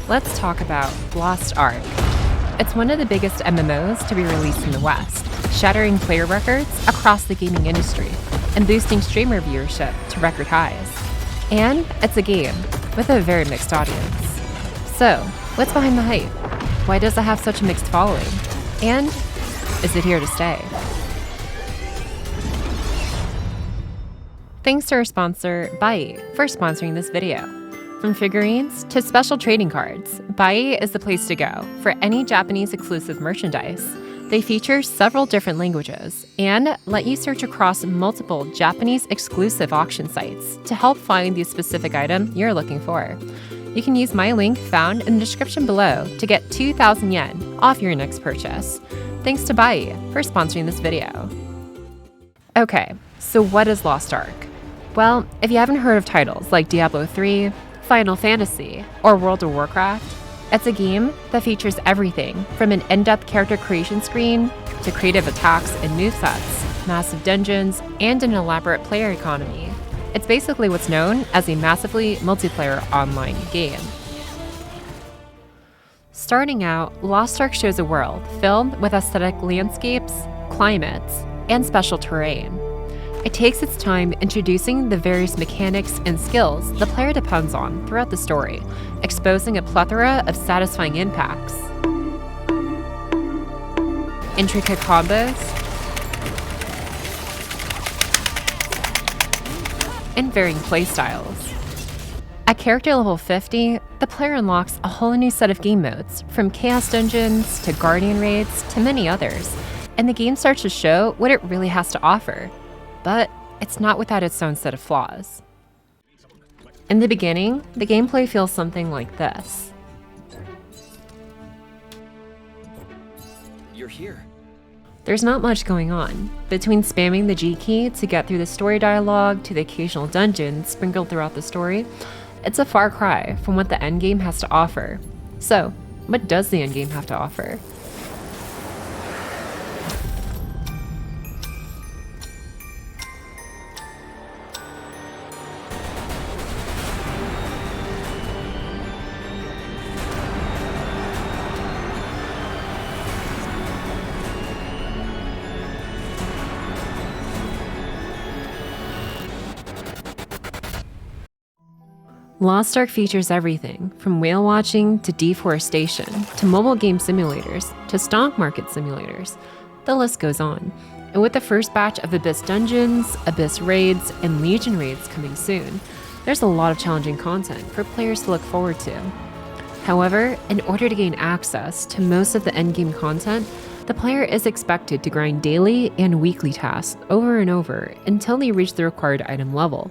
let's talk about Lost Ark. It's one of the biggest MMOs to be released in the West, shattering player records across the gaming industry and boosting streamer viewership to record highs. And it's a game with a very mixed audience. So, what's behind the hype? Why does it have such a mixed following? And is it here to stay? Thanks to our sponsor, Bai, for sponsoring this video. From figurines to special trading cards, Bai is the place to go for any Japanese exclusive merchandise. They feature several different languages and let you search across multiple Japanese exclusive auction sites to help find the specific item you're looking for. You can use my link found in the description below to get 2,000 yen off your next purchase. Thanks to Bai for sponsoring this video. Okay, so what is Lost Ark? Well, if you haven't heard of titles like Diablo 3, Final Fantasy, or World of Warcraft, it's a game that features everything from an in-depth character creation screen to creative attacks and movesets, massive dungeons, and an elaborate player economy. It's basically what's known as a massively multiplayer online game. Starting out, Lost Ark shows a world filled with aesthetic landscapes, climates, and special terrain. It takes its time introducing the various mechanics and skills the player depends on throughout the story, exposing a plethora of satisfying impacts. Intricate combos, and varying playstyles. At character level 50, the player unlocks a whole new set of game modes, from Chaos Dungeons to Guardian Raids to many others, and the game starts to show what it really has to offer. But it's not without its own set of flaws. In the beginning, the gameplay feels something like this. You're here. There's not much going on. Between spamming the G key to get through the story dialogue to the occasional dungeons sprinkled throughout the story, it's a far cry from what the endgame has to offer. So, what does the endgame have to offer? Lost Ark features everything from whale watching to deforestation to mobile game simulators to stock market simulators. The list goes on. And with the first batch of Abyss Dungeons, Abyss Raids, and Legion Raids coming soon, there's a lot of challenging content for players to look forward to. However, in order to gain access to most of the endgame content, the player is expected to grind daily and weekly tasks over and over until they reach the required item level.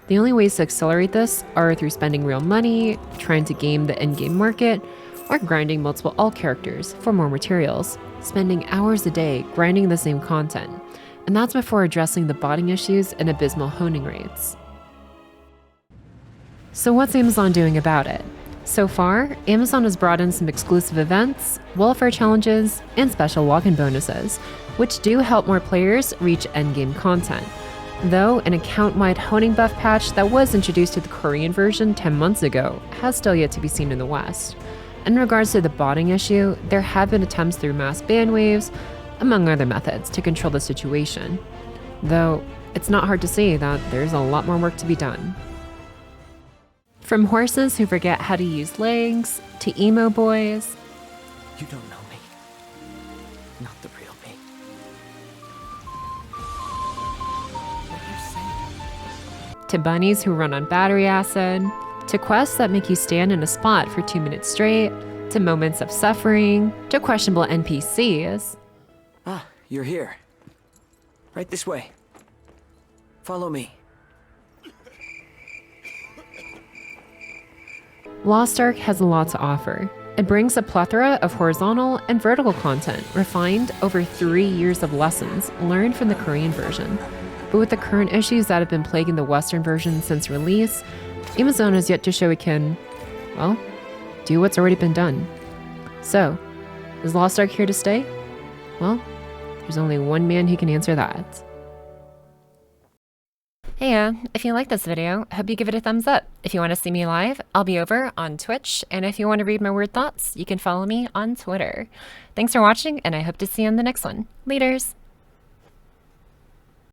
The only ways to accelerate this are through spending real money, trying to game the endgame market, or grinding multiple alt characters for more materials, spending hours a day grinding the same content. And that's before addressing the botting issues and abysmal honing rates. So what's Amazon doing about it? So far, Amazon has brought in some exclusive events, welfare challenges, and special login bonuses, which do help more players reach endgame content. Though an account-wide honing buff patch that was introduced to the Korean version 10 months ago has still yet to be seen in the West. In regards to the botting issue, there have been attempts through mass ban waves, among other methods, to control the situation. Though, it's not hard to see that there's a lot more work to be done. From horses who forget how to use legs, to emo boys, You don't know me. Not the real me. What are you saying? to bunnies who run on battery acid, to quests that make you stand in a spot for 2 minutes straight, to moments of suffering, to questionable NPCs. Ah, you're here. Right this way. Follow me. Lost Ark has a lot to offer. It brings a plethora of horizontal and vertical content refined over 3 years of lessons learned from the Korean version. But with the current issues that have been plaguing the Western version since release, Amazon has yet to show it can, well, do what's already been done. So, is Lost Ark here to stay? Well, there's only one man who can answer that. Hey, if you like this video, I hope you give it a thumbs up. If you want to see me live, I'll be over on Twitch, and if you want to read my weird thoughts, you can follow me on Twitter. Thanks for watching, and I hope to see you on the next one. Laters!